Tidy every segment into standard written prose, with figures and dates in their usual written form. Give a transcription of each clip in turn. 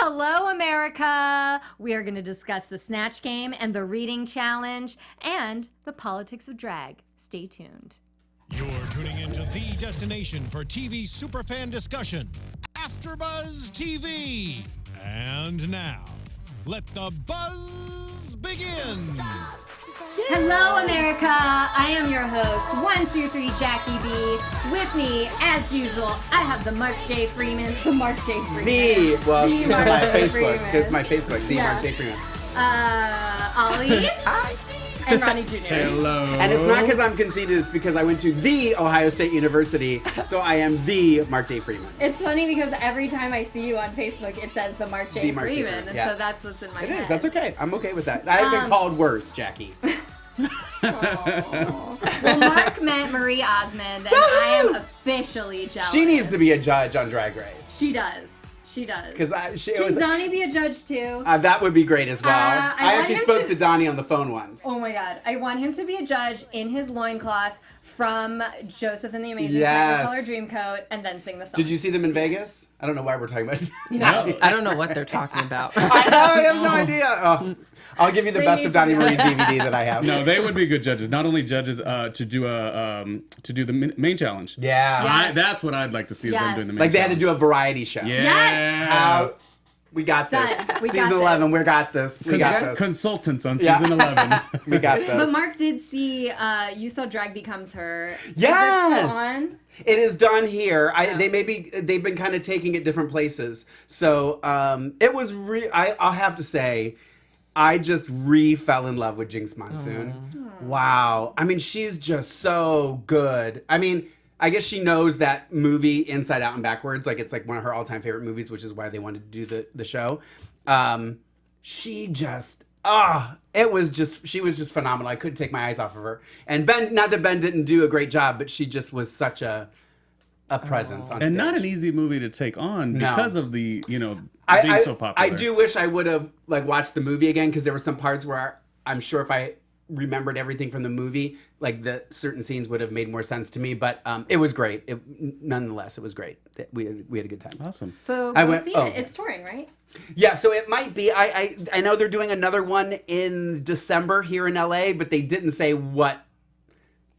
Hello, America! We are going to discuss the Snatch Game and the Reading Challenge and the politics of drag. Stay tuned. You're tuning into the destination for TV superfan discussion, AfterBuzz TV. And now, let the buzz begin. Hello, America! I am your host, 123 Jackie B. With me, as usual, I have the Mark J. Freeman. The Mark J. Freeman. It's my Facebook. Freeman. It's my Facebook. The Mark J. Freeman. Ollie. Hi. And Ronnie Junior. Hello. And it's not because I'm conceited, it's because I went to the Ohio State University, so I am the Mark J. Freeman. It's funny because every time I see you on Facebook, it says the Mark J. Mark J. Freeman, Freeman, and yeah. so that's what's in my head. It is. That's okay. I'm okay with that. I've been called worse, Jackie. Well, Mark met Marie Osmond, and I am officially jealous. She needs to be a judge on Drag Race. She does. She does. Can Donnie be a judge too? That would be great as well. I actually spoke to Donnie on the phone once. Oh my god. I want him to be a judge in his loincloth from Joseph and the Amazing Technicolor Dreamcoat and then sing the song. Did you see them in Vegas? I don't know why we're talking about it. No. I don't know what they're talking about. I have no idea. Oh, I'll give you the best of Donnie Marie DVD that I have. No, they would be good judges. Not only judges to do the main challenge. Yeah. Yes. That's what I'd like to see is them doing the main Like they had to challenge. do a variety show. Yeah. Yes! We got this. Done. We Season got 11, this. we got this. We got this. Consultants on Yeah. season 11. We got this. But Mark did see, you saw Drag Becomes Her. Yes! Is it still on? It is done here. They've been kind of taking it different places. So it was I'll have to say, I just fell in love with Jinx Monsoon. Wow. I mean, she's just so good. I mean, I guess she knows that movie inside out and backwards. Like it's like one of her all-time favorite movies, which is why they wanted to do the show. She just she was just phenomenal. I couldn't take my eyes off of her. And Ben, not that Ben didn't do a great job, but she just was such a presence on stage. And not an easy movie to take on because of the, being so popular. I do wish I would have watched the movie again because there were some parts where I'm sure if I remembered everything from the movie, like the certain scenes would have made more sense to me. But it was great. Nonetheless, it was great. We had a good time. Awesome. So I go went- see oh. it. It's touring, right? Yeah, so it might be. I know they're doing another one in December here in LA, but they didn't say what.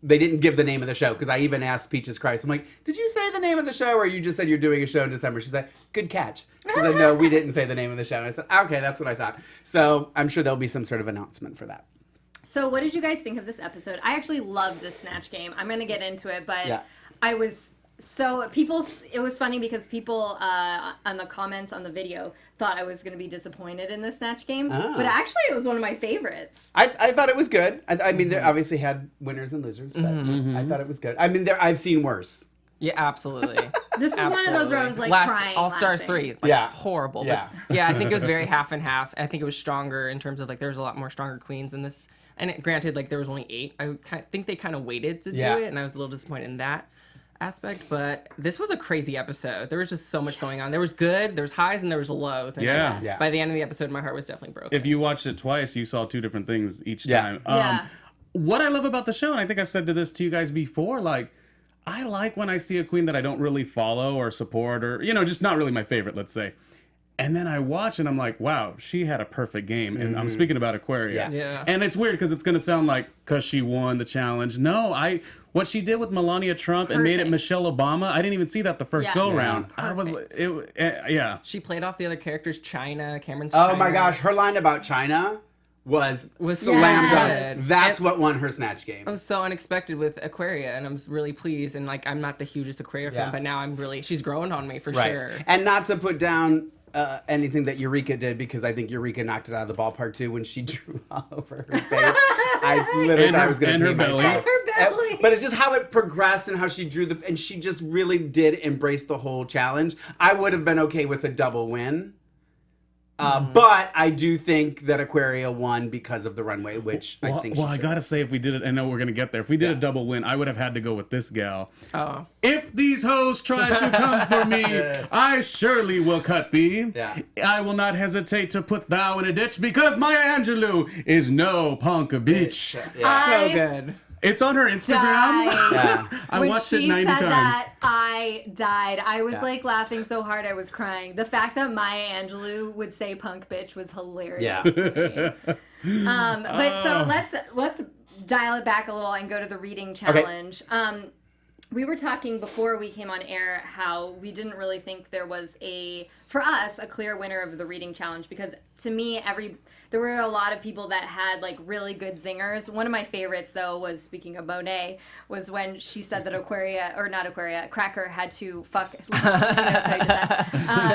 They didn't give the name of the show because I even asked Peaches Christ. I'm like, did you say the name of the show or you just said you're doing a show in December? She said, good catch. She said, no, we didn't say the name of the show. And I said, okay, that's what I thought. So I'm sure there'll be some sort of announcement for that. So what did you guys think of this episode? I actually loved the Snatch Game. I'm going to get into it, but Yeah. I was... it was funny because people on the comments on the video thought I was going to be disappointed in the Snatch Game. Oh. But actually, it was one of my favorites. I thought it was good. I mean, they obviously had winners and losers, but I thought it was good. I mean, I've seen worse. Yeah, absolutely. This was one of those where I was like crying. All Stars laughing. 3. Horrible. Yeah. But yeah, I think it was very half and half. I think it was stronger in terms of there was a lot more stronger queens in this. And granted, there was only 8. I think they kind of waited to do it, and I was a little disappointed in that aspect. But this was a crazy episode. There was just so much going on. There was good, there was highs, and there was lows. And Yeah. by the end of the episode, my heart was definitely broken. If you watched it twice, you saw 2 different things each Yeah. time. Yeah. What I love about the show, and I think I've said this to you guys before, I like when I see a queen that I don't really follow or support or, just not really my favorite, let's say. And then I watch and I'm like, wow, she had a perfect game. And I'm speaking about Aquaria. Yeah. And it's weird because it's going to sound like because she won the challenge. No, what she did with Melania Trump and made it Michelle Obama, I didn't even see that the first go round. I was, yeah. She played off the other characters, Cameron's Oh China. my gosh, her line about China was slammed Yes. dunk. That's what won her Snatch Game. I was so unexpected with Aquaria, and I'm really pleased. And I'm not the hugest Aquaria fan, but now she's growing on me for sure. And not to put down anything that Eureka did, because I think Eureka knocked it out of the ballpark too when she drew all over her face. I literally thought I was going to pee myself. Her belly. But it's just how it progressed and how she drew and she just really did embrace the whole challenge. I would have been okay with a double win. But I do think that Aquaria won because of the runway, which I think she I should. gotta say, if we did it, I know we're gonna get there. If we did a double win, I would have had to go with this gal. Oh. If these hoes try to come for me, I surely will cut thee. Yeah. I will not hesitate to put thou in a ditch because Maya Angelou is no punk bitch. Yeah. So good. It's on her Instagram. died. I When watched it she 90 said times. that, I died. I was Yeah. like laughing so hard I was crying. The fact that Maya Angelou would say "punk bitch" was hilarious Yeah. to me. But so let's dial it back a little and go to the reading challenge. We were talking before we came on air how we didn't really think there was for us, a clear winner of the reading challenge, because to me, there were a lot of people that had like really good zingers. One of my favorites, though, was, speaking of Monet, was when she said that Cracker had to fuck.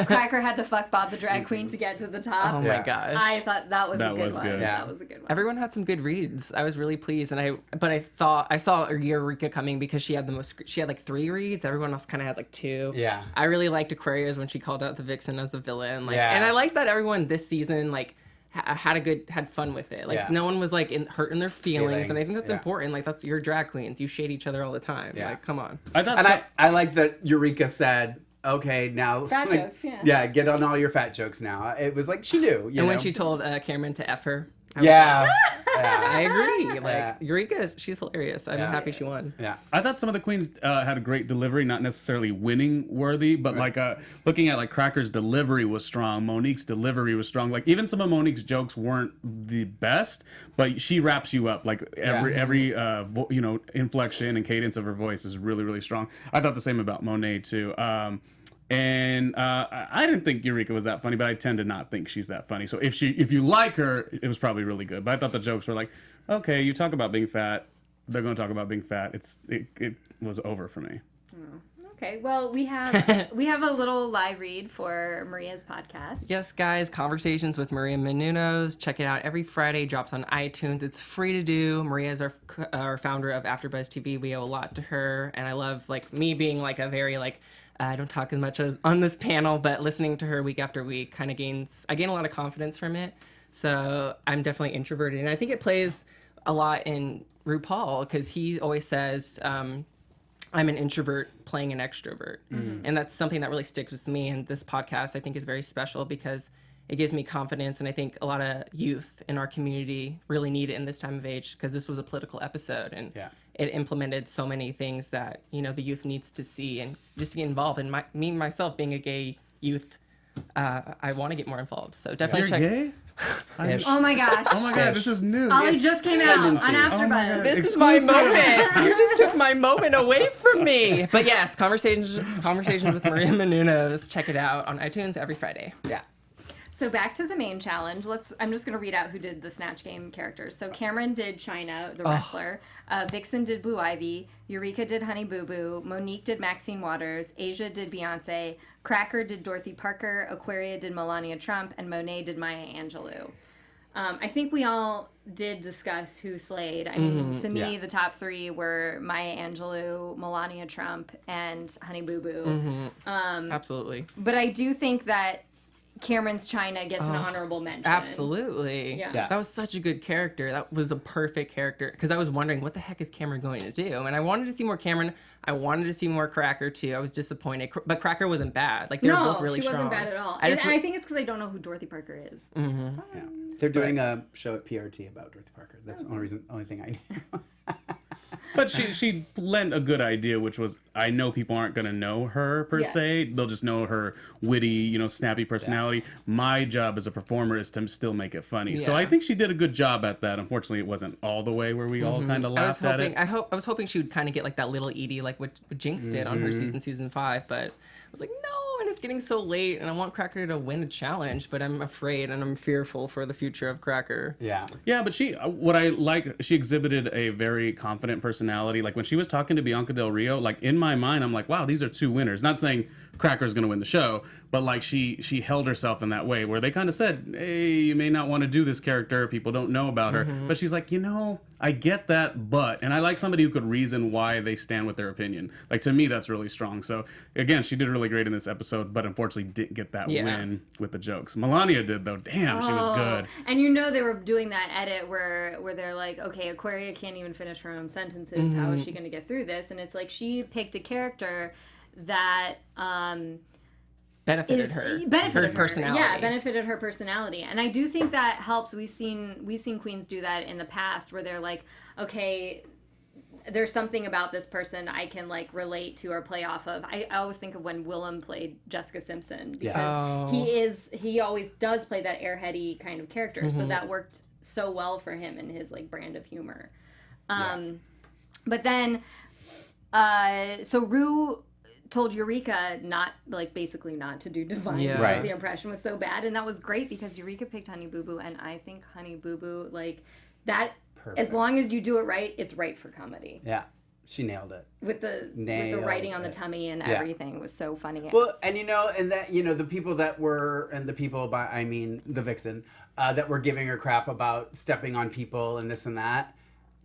Cracker had to fuck Bob the drag queen to get to the top. Oh my gosh. I thought that was a good one. good. Yeah. That was a good one. Everyone had some good reads. I was really pleased, but I thought I saw Eureka coming because she had she had like 3 reads. Everyone else kind of had like 2. Yeah. I really liked Aquaria's when she called out the Vixen as the villain. Like, Yeah. and I like that everyone this season like had fun with it. Like, Yeah. no one was like hurting their feelings, and I think that's Yeah. important. Like, that's your drag queens. You shade each other all the time. Yeah. Like, come on. I thought And I like that Eureka said, okay, now. Fat like, jokes, yeah. Yeah, get on all your fat jokes now. It was like she knew. You And know? when she told Cameron to F her. I was Yeah. like, yeah. I agree. Like, Yeah. Eureka, she's hilarious. I'm Yeah. happy she won. Yeah. I thought some of the queens had a great delivery, not necessarily winning worthy, but like looking at like Cracker's delivery was strong, Monique's delivery was strong. Like even some of Monique's jokes weren't the best, but she wraps you up. Like every inflection and cadence of her voice is really, really strong. I thought the same about Monet too. And I didn't think Eureka was that funny, but I tend to not think she's that funny. So if you like her, it was probably really good. But I thought the jokes were like, okay, you talk about being fat, they're going to talk about being fat. It was over for me. Okay, well, we have a little live read for Maria's podcast. Yes, guys, Conversations with Maria Menounos. Check it out every Friday. Drops on iTunes. It's free to do. Maria is our founder of AfterBuzz TV. We owe a lot to her, and I love like me being like a very like I don't talk as much as on this panel, but listening to her week after week kind of I gain a lot of confidence from it. So I'm definitely introverted, and I think it plays a lot in RuPaul because he always says, I'm an introvert playing an extrovert. And that's something that really sticks with me. And this podcast, I think, is very special because it gives me confidence. And I think a lot of youth in our community really need it in this time of age because this was a political episode. And it implemented so many things that, the youth needs to see and just to get involved. And me, myself, being a gay youth, I want to get more involved. So definitely check. You're gay? Oh my gosh. Oh my god, this is news. Ollie just came out on Tendencies. AfterBuzz. Oh my God. This is my moment. You just took my moment away from me. But yes, Conversations with Maria Menounos. Check it out on iTunes every Friday. Yeah. So back to the main challenge. I'm just going to read out who did the Snatch Game characters. So Cameron did China, the wrestler. Vixen did Blue Ivy. Eureka did Honey Boo Boo. Monique did Maxine Waters. Asia did Beyonce. Cracker did Dorothy Parker. Aquaria did Melania Trump. And Monet did Maya Angelou. I think we all did discuss who slayed. I mean, to me, the top 3 were Maya Angelou, Melania Trump, and Honey Boo Boo. Absolutely. But I do think that Cameron's China gets an honorable mention. Absolutely. Yeah. That was such a good character. That was a perfect character. Because I was wondering, what the heck is Cameron going to do? And I wanted to see more Cameron. I wanted to see more Cracker, too. I was disappointed. But Cracker wasn't bad. Like, they were both really strong. No, she wasn't bad at all. I think it's because I don't know who Dorothy Parker is. Yeah. They're doing a show at PRT about Dorothy Parker. That's the only thing I knew. But she lent a good idea, which was I know people aren't going to know her per se. They'll just know her witty, snappy personality. Yeah. My job as a performer is to still make it funny. Yeah. So I think she did a good job at that. Unfortunately, it wasn't all the way where we all kind of laughed at it. I was hoping she would kind of get like that little Edie, like what Jinx did on her season 5. But I was like, no, and it's getting so late, and I want Cracker to win a challenge, but I'm afraid and I'm fearful for the future of Cracker. Yeah. Yeah, but she exhibited a very confident personality. Like when she was talking to Bianca Del Rio, like in my mind, I'm like, wow, these are 2 winners. Not saying Cracker's going to win the show, but like she held herself in that way where they kind of said, hey, you may not want to do this character. People don't know about her. But she's like, I get that, but, and I like somebody who could reason why they stand with their opinion. Like to me, that's really strong. So again, she did really great in this episode, but unfortunately didn't get that win with the jokes. Melania did though. Damn, she was good. And they were doing that edit where they're like, okay, Aquaria can't even finish her own sentences. How is she going to get through this? And it's like she picked a character that benefited her personality. Yeah, benefited her personality. And I do think that helps. We've seen queens do that in the past where they're like, okay, there's something about this person I can like relate to or play off of. I always think of when Willem played Jessica Simpson, because he always does play that airheady kind of character. So that worked so well for him and his like brand of humor. But then, so Ru told Eureka basically not to do Divine. Yeah. The impression was so bad, and that was great because Eureka picked Honey Boo Boo, and I think Honey Boo Boo, like, that, Perfect. as long as you do it right, it's right for comedy. Yeah, she nailed it. With the writing on the tummy and everything was so funny. Well, and the people that were, and the people by, I mean, the vixen, that were giving her crap about stepping on people and this and that.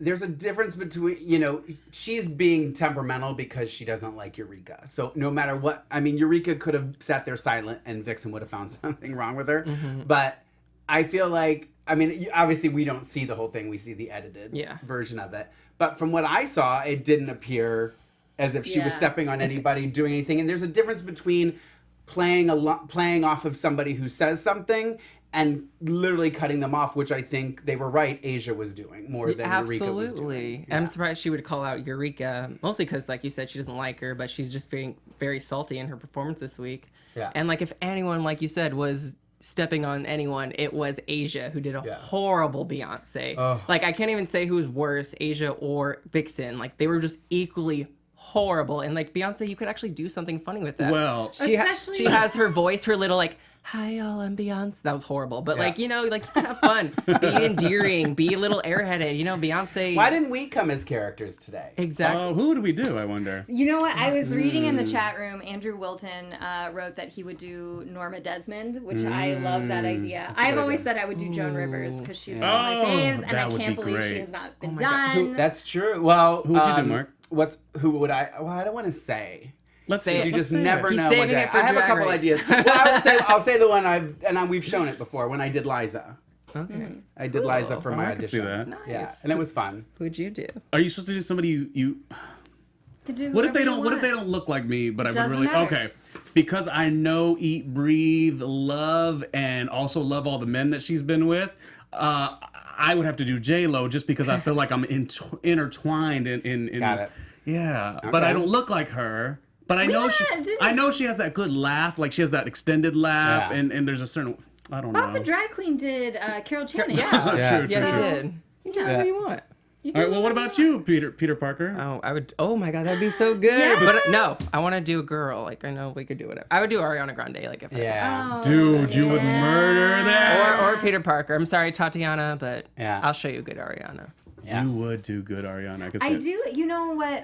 There's a difference between, she's being temperamental because she doesn't like Eureka. So no matter what, I mean, Eureka could have sat there silent and Vixen would have found something wrong with her. But I feel like, I mean, obviously we don't see the whole thing. We see the edited version of it. But from what I saw, it didn't appear as if she was stepping on anybody, doing anything. And there's a difference between playing off of somebody who says something and literally cutting them off, which I think they were right, Asia was doing more than Eureka was doing. I'm surprised she would call out Eureka, mostly because, like you said, she doesn't like her, but she's just being very salty in her performance this week. Yeah. And, like, if anyone, like you said, was stepping on anyone, it was Asia, who did a horrible Beyonce. Like, I can't even say who was worse, Asia or Vixen. Like, they were just equally horrible. And, like, Beyonce, you could actually do something funny with that. Well, she has her voice, her little, like, hi y'all, I'm Beyonce. That was horrible. But like, you can have fun. Be endearing. Be a little airheaded. Beyonce. Why didn't we come as characters today? Exactly. who would we do, I wonder? You know what? I was reading in the chat room, Andrew Wilton wrote that he would do Norma Desmond, which I love that idea. I've always said I would do Joan Rivers because she's one of my faves, and I can't believe she has not been done. That's true. Well, who would you do, Mark? Who would I? Well, I don't want to say. Let's say say You just it. never He's know. saving it for I have a Drag couple Race. ideas. Well, I'll say the one we've shown it before when I did Liza. Okay. I did Liza for my I could see audition. that. Nice. Yeah, and it was fun. Who'd you do? Are you supposed to do somebody you To do What if they whatever don't? you What if they want. don't look like me? But I would Doesn't really matter. okay, because I know, eat, breathe, love, and also love all the men that she's been with. I would have to do J-Lo just because I feel like I'm intertwined in. Got it. Yeah, but I don't look like her. But I know I know she has that good laugh. Like she has that extended laugh, Yeah. and there's a certain. I don't Bob know. the Drag Queen did Carol Channing. Yeah. True. Yeah, he So- did. You do whatever you want. You All right. do Well, what about you, Peter Parker? Oh, I would. Oh my God, that'd be so good. But no, I want to do a girl. Like I know we could do whatever. I would do Ariana Grande. Like if Yeah. Oh, Dude, you would yeah. murder that. or Peter Parker. I'm sorry, Tatiana, but Yeah. I'll show you a good Ariana. Yeah. You would do good, Ariana. I could see I it. do. You know what?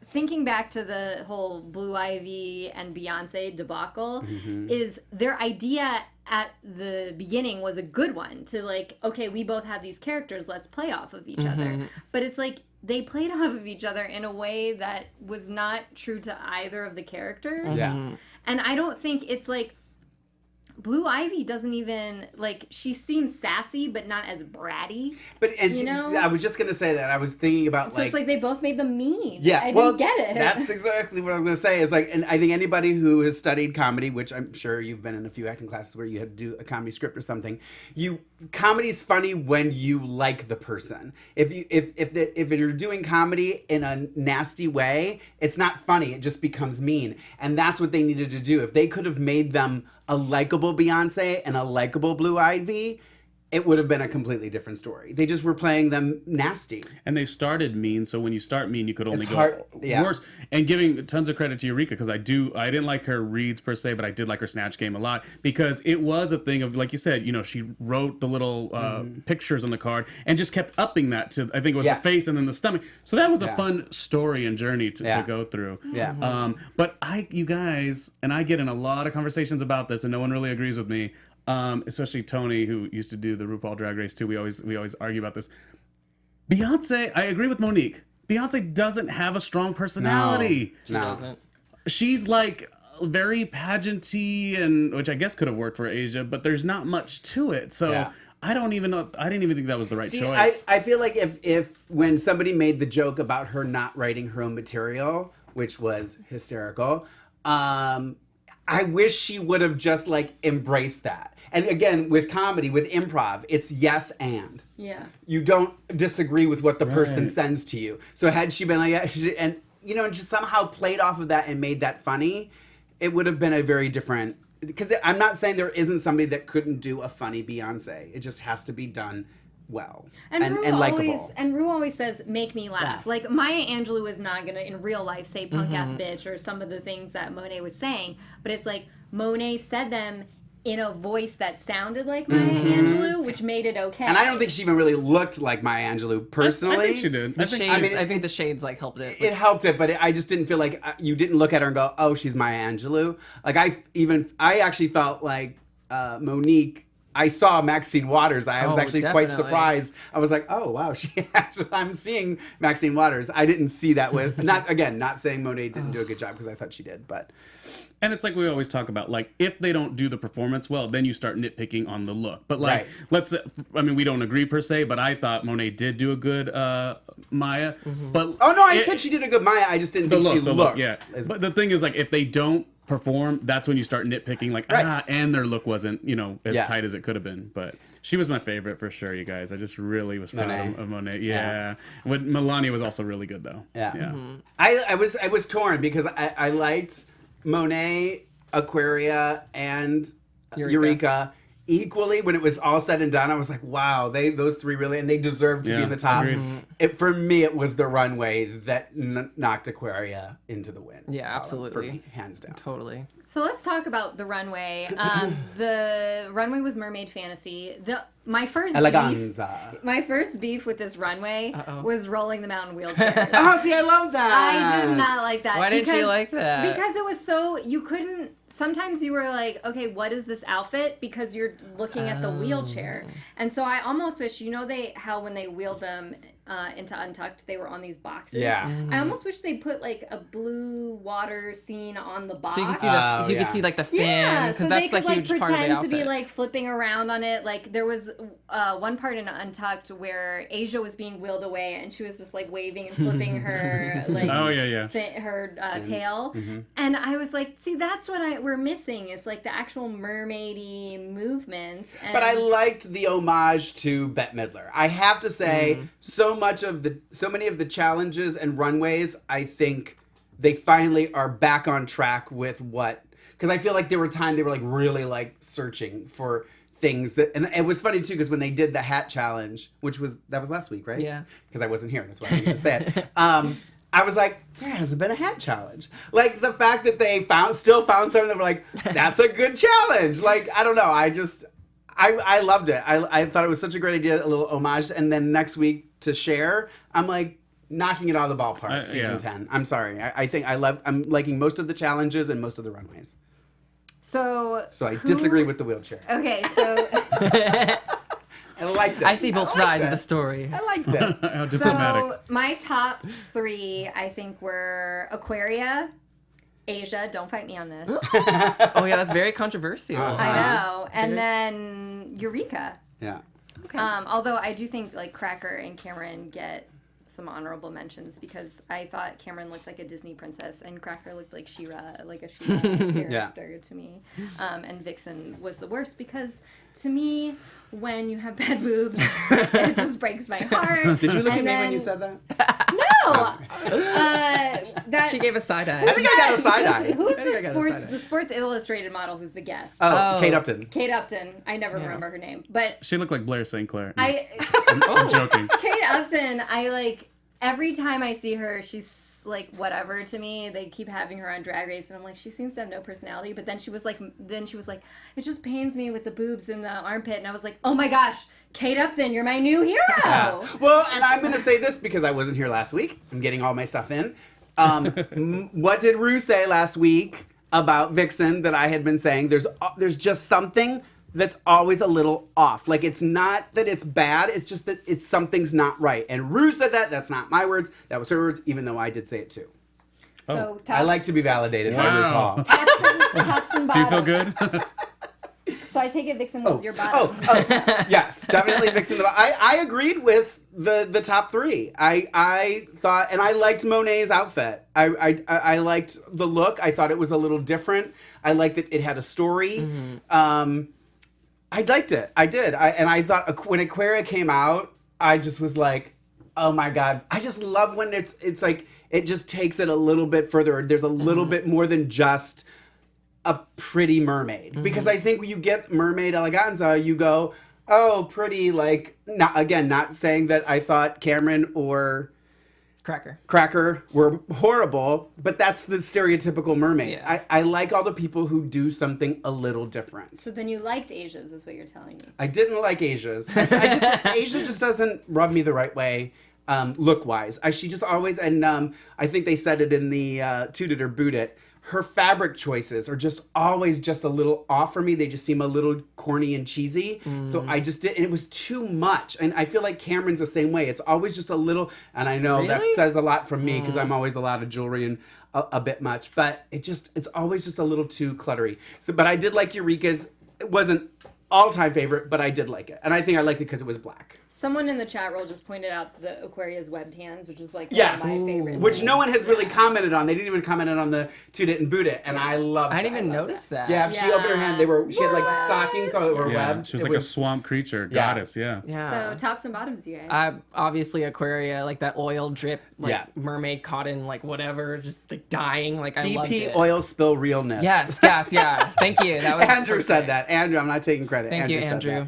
Thinking back to the whole Blue Ivy and Beyonce debacle, is their idea at the beginning was a good one to like, okay, we both have these characters, let's play off of each other. But it's like they played off of each other in a way that was not true to either of the characters. Yeah. And I don't think it's like Blue Ivy doesn't even like she seems sassy but not as bratty. But You know? I was just gonna say that. I was thinking about So it's like they both made them mean. Yeah, I well, didn't get it. That's exactly what I was going to say. Is like, and I think anybody who has studied comedy, which I'm sure you've been in a few acting classes where you had to do a comedy script or something, comedy's funny when you like the person. If you're doing comedy in a nasty way, it's not funny. It just becomes mean, and that's what they needed to do. If they could have made them a likable Beyonce and a likable Blue Ivy, it would have been a completely different story. They just were playing them nasty. And they started mean, so when you start mean, you could only It's go hard- yeah. worse. And giving tons of credit to Eureka, because I didn't like her reads per se, but I did like her Snatch game a lot, because it was a thing of, like you said, she wrote the little pictures on the card and just kept upping that to, I think it was Yeah. the face and then the stomach. So that was a Yeah. fun story and journey to Yeah. go through. Yeah. But you guys, and I get in a lot of conversations about this, and no one really agrees with me. Especially Tony, who used to do the RuPaul Drag Race too. We always argue about this. Beyonce, I agree with Monique. Beyonce doesn't have a strong personality. No. Doesn't. She's like very pageanty, and which I guess could have worked for Asia, but there's not much to it. So Yeah. I didn't even think that was the right See, choice. I feel like if when somebody made the joke about her not writing her own material, which was hysterical, I wish she would have just like embraced that. And again, with comedy, with improv, it's yes and. Yeah. You don't disagree with what the person sends to you. So had she been like, and just somehow played off of that and made that funny, it would have been a very different. Because I'm not saying there isn't somebody that couldn't do a funny Beyonce. It just has to be done well and likable. And Ru always says, "Make me laugh." Yes. Like Maya Angelou is not gonna in real life say "punk ass bitch" or some of the things that Monet was saying, but it's like Monet said them in a voice that sounded like Maya Angelou, which made it okay. And I don't think she even really looked like Maya Angelou personally. I think she did. I think the shades like helped it. It helped it, but I just didn't feel like you didn't look at her and go, "Oh, she's Maya Angelou." Like I actually felt like Monique. I saw Maxine Waters. I was actually quite surprised. I was like, "Oh wow, I'm seeing Maxine Waters." I didn't see that with not saying Monet didn't do a good job because I thought she did, but. And it's like we always talk about, like, if they don't do the performance well, then you start nitpicking on the look. But, like, we don't agree per se, but I thought Monet did do a good Maya. But oh, no, I said she did a good Maya. I just didn't think she looked. Yeah. But the thing is, like, if they don't perform, that's when you start nitpicking, like, and their look wasn't, as tight as it could have been. But she was my favorite for sure, you guys. I just really was fan of Monet. Yeah. Melania was also really good, though. Yeah. I was torn because I liked Monet, Aquaria, and Eureka equally. When it was all said and done, I was like, wow, those three really, and they deserve to be in the top. For me, it was the runway that knocked Aquaria into the wind. Yeah, absolutely. For me, hands down. Totally. So let's talk about the runway. The runway was Mermaid Fantasy. My first beef with this runway was rolling them out in wheelchairs. Oh, see, I love that. I did not like that. Why didn't you like that? Because it was so, you couldn't, sometimes you were like, okay, what is this outfit? Because you're looking at the wheelchair. And so I almost wish, how when they wheeled them into Untucked, they were on these boxes. Yeah. I almost wish they put like a blue water scene on the box. So you could see like the fin, because that's a huge part of the outfit. To be like flipping around on it. Like there was one part in Untucked where Asia was being wheeled away and she was just like waving and flipping her like her tail. And I was like, see, that's what we're missing is like the actual mermaidy movements. But I liked the homage to Bette Midler. I have to say, so many of the challenges and runways, I think they finally are back on track with because I feel like there were times they were like really like searching for things and it was funny too because when they did the hat challenge, that was last week, right? Yeah. Because I wasn't here, that's why I didn't say it. I was like, there hasn't been a hat challenge. Like the fact that they still found something that were like, that's a good challenge. Like I don't know, I loved it. I thought it was such a great idea, a little homage, and then next week to share, I'm like knocking it out of the ballpark. Season 10. I'm sorry. I'm liking most of the challenges and most of the runways. So I disagree with the wheelchair. Okay, so I liked it. I see both sides of the story. I liked it. How diplomatic. So my top 3, I think, were Aquaria, Asia. Don't fight me on this. Oh yeah, that's very controversial. I know. And then Eureka. Yeah. Okay. Although I do think like Cracker and Cameron get some honorable mentions because I thought Cameron looked like a Disney princess and Cracker looked like She-Ra, like a She-Ra character to me. And Vixen was the worst because to me, when you have bad boobs, it just breaks my heart. Did you look at me when you said that? No. She gave a side eye. I think I got a side eye. Who's the Sports Illustrated model who's the guest? Oh, Kate Upton. Kate Upton. I never remember her name, but she looked like Blair St. Clair. No. I'm joking. Kate Upton, every time I see her, she's like whatever to me. They keep having her on Drag Race, and I'm like, she seems to have no personality. But then she was like, it just pains me with the boobs and the armpit, and I was like, oh my gosh, Kate Upton, you're my new hero. Yeah. Well, and I'm gonna say this because I wasn't here last week. I'm getting all my stuff in. What did Ru say last week about Vixen that I had been saying? There's just something that's always a little off. Like, it's not that it's bad, it's just that something's not right. And Ru said that. That's not my words. That was her words, even though I did say it too. So I like to be validated by RuPaul. Tops and bottoms. Do you feel good? So I take it Vixen was your bottom. Yes, definitely Vixen. I agreed with the top three. I thought, and I liked Monet's outfit. I liked the look. I thought it was a little different. I liked that it had a story. I liked it. I did. And I thought when Aquaria came out, I just was like, oh my God. I just love when it's like, it just takes it a little bit further. There's a little bit more than just a pretty mermaid. Because I think when you get Mermaid Eleganza, you go, oh, pretty, like, not saying that I thought Cameron or Cracker were horrible, but that's the stereotypical mermaid. Yeah. I like all the people who do something a little different. So then you liked Asia's, is what you're telling me. I didn't like Asia's. Asia just doesn't rub me the right way, look-wise. She just always, and I think they said it in the Toot It or Boot It, her fabric choices are just always just a little off for me. They just seem a little corny and cheesy. So I just did, and it was too much. And I feel like Cameron's the same way. It's always just a little, and I know that says a lot from me because I'm always a lot of jewelry and a bit much, but it's always just a little too cluttery. So, but I did like Eureka's. It wasn't all-time favorite, but I did like it. And I think I liked it because it was black. Someone in the chat roll just pointed out the Aquaria's webbed hands, which is like Yes, one of my favorites. which no one has really commented on. They didn't even comment on the Toot It and Boot It, and I love. I didn't even notice that. Yeah, if she opened her hand, she had like stockings that were webbed. She was like a swamp creature, goddess, yeah. So tops and bottoms, you guys. Obviously Aquaria, like that oil drip, like mermaid cotton, like whatever, just like dying. Like I loved it. BP oil spill realness. Yes. Thank you. That was Andrew said that. Andrew, I'm not taking credit. Thank you, Andrew.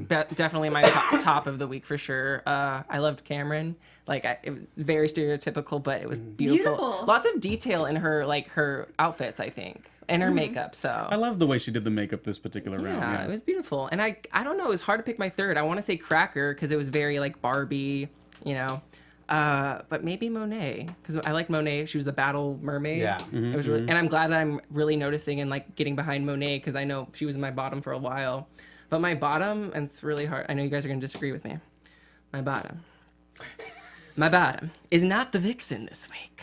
Definitely my top of the week for sure. I loved Cameron. Like it was very stereotypical, but it was beautiful. Lots of detail in her her outfits, I think, and her makeup. So I love the way she did the makeup this particular round. Yeah, it was beautiful. And I don't know, it was hard to pick my third. I want to say Cracker because it was very like Barbie, you know. But maybe Monet because I like Monet. She was the battle mermaid. Yeah, it was really, and I'm glad that I'm really noticing and like getting behind Monet because I know she was in my bottom for a while. But my bottom, and it's really hard. I know you guys are gonna disagree with me. My bottom is not the Vixen this week.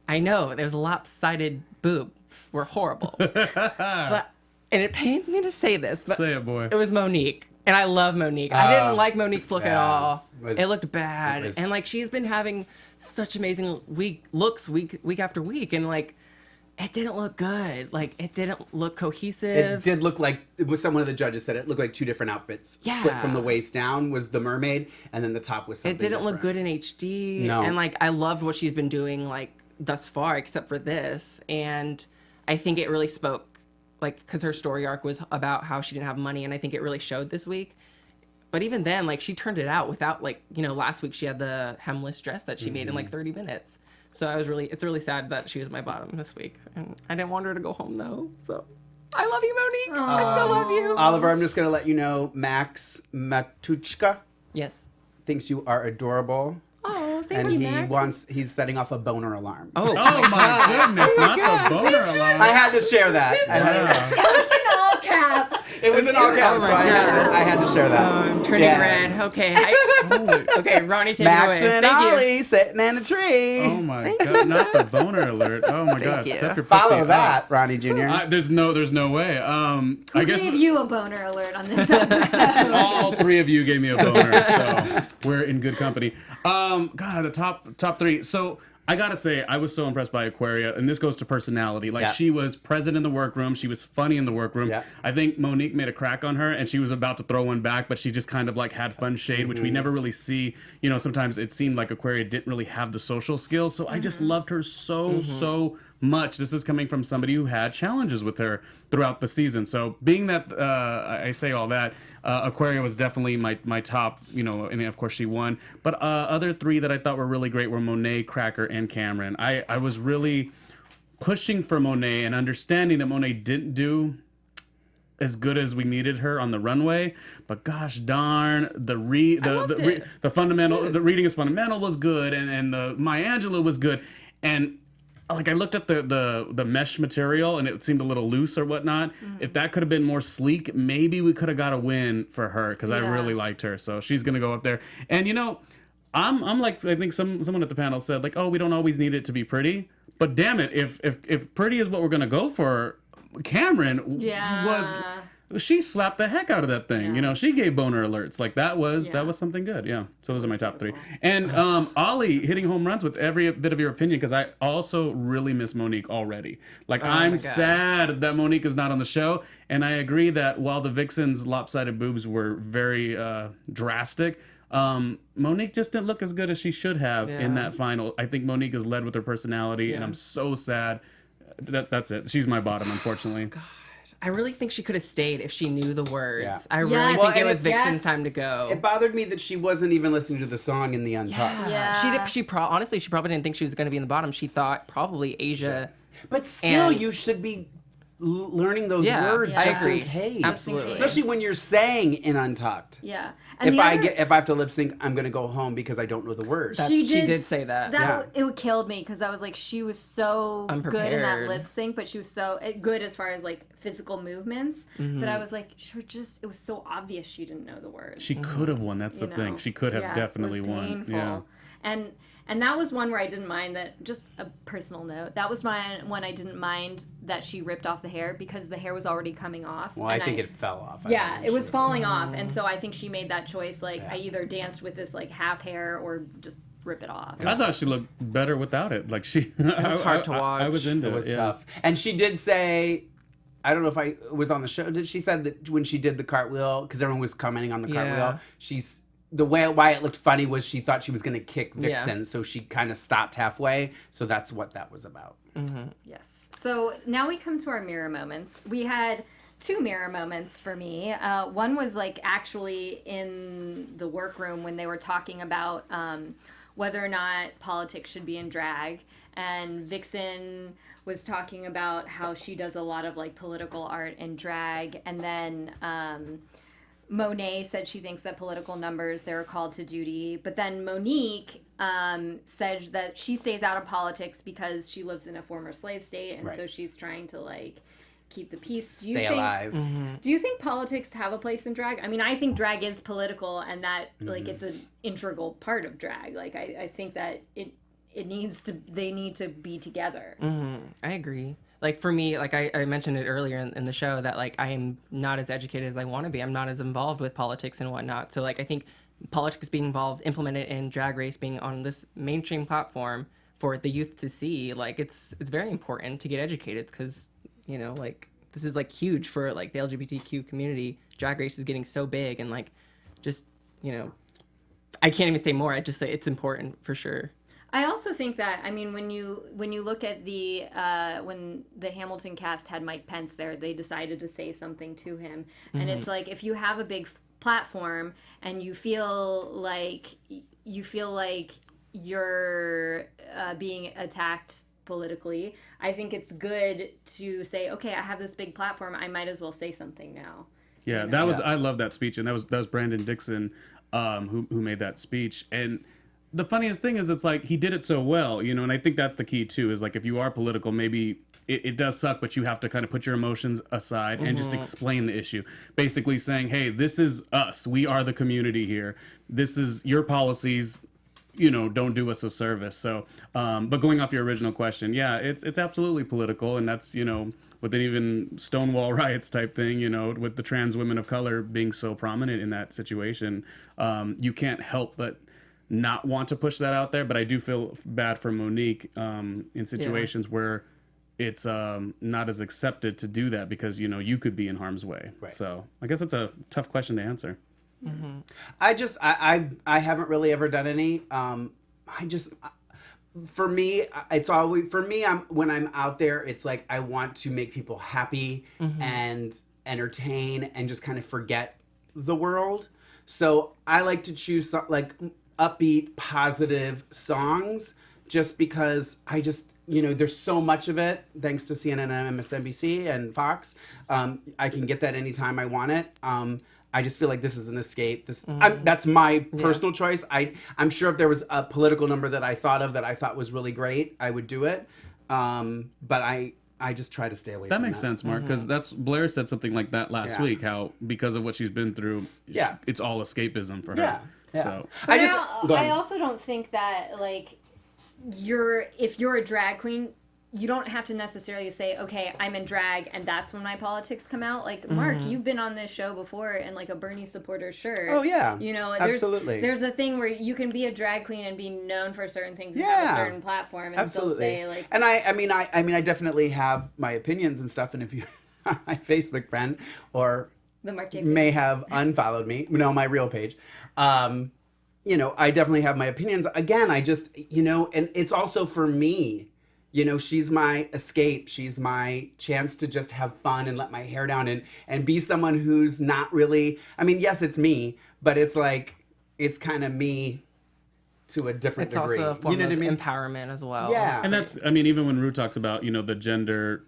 I know there was lopsided boobs were horrible, and it pains me to say this, but say it, boy. It was Monique. And I love Monique. I didn't like Monique's look at all. It looked bad. And like she's been having such amazing looks week after week. And like it didn't look good. Like it didn't look cohesive. It did look like one of the judges said it looked like two different outfits. Yeah. Split from the waist down was the mermaid and then the top was something It didn't different. look good in HD. No. And like I loved what she's been doing like thus far except for this. And I think it really spoke like because her story arc was about how she didn't have money, and I think it really showed this week. But even then, like she turned it out without like, you know, last week she had the hemless dress that she made in like 30 minutes. So it's really sad that she was my bottom this week, and I didn't want her to go home though. So I love you, Monique. I still love you. Oliver, I'm just gonna let you know Max Matuchka Yes. thinks you are adorable. Oh, thank you, Max. He's setting off a boner alarm. Oh my goodness, not the boner alarm. I had to share that. It was in all caps, so I had to share that. Oh, I'm turning red. Okay. Okay, Ronnie, take Max it away. and Thank Ollie you. sitting in a tree. Oh my god, not the boner alert. Oh my god, you. step your pussy Follow up. that, Ronnie Junior. There's no way. Who I guess gave you a boner alert on this episode? all three of you gave me a boner, so we're in good company. God, the top three. So I gotta say, I was so impressed by Aquaria, and this goes to personality. Like she was present in the workroom, she was funny in the workroom. Yeah. I think Monique made a crack on her, and she was about to throw one back, but she just kind of like had fun shade, which we never really see. You know, sometimes it seemed like Aquaria didn't really have the social skills, so I just loved her so much. This is coming from somebody who had challenges with her throughout the season. So being that I say all that, Aquaria was definitely my top, you know, and of course she won. But other three that I thought were really great were Monet, Cracker, and Cameron. I was really pushing for Monet and understanding that Monet didn't do as good as we needed her on the runway, but gosh darn, the reading is fundamental was good, and the Maya Angelou was good, and like I looked at the mesh material and it seemed a little loose or whatnot. If that could have been more sleek, maybe we could have got a win for her because I really liked her. So she's gonna go up there. And you know, I'm like, I think someone at the panel said like, oh, we don't always need it to be pretty, but damn it, if pretty is what we're gonna go for, Cameron was she slapped the heck out of that thing. Yeah. You know, she gave boner alerts. Like that was something good. Yeah. So those are my top three. And Ollie hitting home runs with every bit of your opinion, because I also really miss Monique already. Like I'm sad that Monique is not on the show, and I agree that while the Vixen's lopsided boobs were very drastic, Monique just didn't look as good as she should have in that final. I think Monique is led with her personality, and I'm so sad. That's it. She's my bottom, unfortunately. I really think she could have stayed if she knew the words. Yeah. I really Yes. think it Well, was Vixen's yes. time to go. It bothered me that she wasn't even listening to the song in the Untucked. Yeah. Honestly, she probably didn't think she was going to be in the bottom. She thought probably Asia. But still, And- you should be learning those words I just agree. in case. Absolutely. Especially when you're saying in Untucked. Yeah. And If I have to lip sync, I'm gonna go home because I don't know the words. She did say that. It killed me, because I was like, she was so good in that Unprepared. lip sync, but she was so good as far as like physical movements. But I was like, it was so obvious she didn't know the words. She could have won. That's the you thing. know? She could have Yeah, definitely it was won. painful. Yeah. And that was one where I didn't mind that. Just a personal note, that was one I didn't mind that she ripped off the hair, because the hair was already coming off. Well, I think it fell off. Yeah, it was falling off, and so I think she made that choice. Like, I either danced with this like half hair or just rip it off. I thought she looked better without it. Like she, it was hard to watch. I was into it. It was yeah. tough. And she did say, I don't know if I was on the show. She said that when she did the cartwheel, because everyone was commenting on the cartwheel, why it looked funny was she thought she was going to kick Vixen, so she kind of stopped halfway. So that's what that was about. Yes. So now we come to our mirror moments. We had 2 mirror moments for me. One was like actually in the workroom when they were talking about whether or not politics should be in drag, and Vixen was talking about how she does a lot of like political art and drag, and then Monet said she thinks that political numbers, they're a call to duty. But then Monique said that she stays out of politics because she lives in a former slave state, and so she's trying to like keep the peace. Stay alive. Do you think politics have a place in drag? I mean, I think drag is political, and that like it's an integral part of drag. Like I think that they need to be together. I agree. Like for me, like I mentioned it earlier in the show that like I am not as educated as I want to be. I'm not as involved with politics and whatnot. So like I think politics being implemented in Drag Race, being on this mainstream platform for the youth to see, like it's very important to get educated, because you know, like this is like huge for like the LGBTQ community. Drag Race is getting so big, and like just, you know, I can't even say more. I just say it's important for sure. I also think that, I mean, when you look at the when the Hamilton cast had Mike Pence there, they decided to say something to him, and it's like, if you have a big platform and you feel like you're being attacked politically, I think it's good to say, okay, I have this big platform, I might as well say something now. Yeah, that was, I love that speech, and that was Brandon Dixon who made that speech. And the funniest thing is, it's like he did it so well, you know, and I think that's the key too, is like if you are political, maybe it does suck, but you have to kind of put your emotions aside and just explain the issue. Basically saying, hey, this is us. We are the community here. This is your policies, you know, don't do us a service. So, but going off your original question, yeah, it's absolutely political, and that's, you know, with an even Stonewall riots type thing, you know, with the trans women of color being so prominent in that situation, you can't help but not want to push that out there. But I do feel bad for Monique in situations where it's not as accepted to do that, because, you know, you could be in harm's way. Right. So I guess it's a tough question to answer. I haven't really ever done any. For me, it's always, when I'm out there, it's like I want to make people happy and entertain and just kind of forget the world. So I like to choose like upbeat, positive songs, just because I just, you know, there's so much of it, thanks to CNN and MSNBC and Fox. I can get that anytime I want it. I just feel like this is an escape. That's my personal choice. I'm sure if there was a political number that I thought was really great, I would do it. But I just try to stay away from that. That makes sense, Mark, because Blair said something like that last week, how because of what she's been through, it's all escapism for her. Yeah. So I also don't think that, like, if you're a drag queen, you don't have to necessarily say, okay, I'm in drag and that's when my politics come out. Like, Mark, you've been on this show before in like a Bernie supporter shirt. Oh, yeah. You know, absolutely. There's a thing where you can be a drag queen and be known for certain things and have a certain platform and still say like. And I mean, I definitely have my opinions and stuff. And if you are my Facebook friend or The Mark J. may have unfollowed me, no, my real page, you know, I definitely have my opinions. Again, I just, you know, and it's also for me. You know, she's my escape. She's my chance to just have fun and let my hair down and be someone who's not really, I mean, yes, it's me, but it's like, it's kind of me to a different degree. It's also a form of what I mean? empowerment as well. Yeah. And that's, I mean, even when Ru talks about, you know, the gender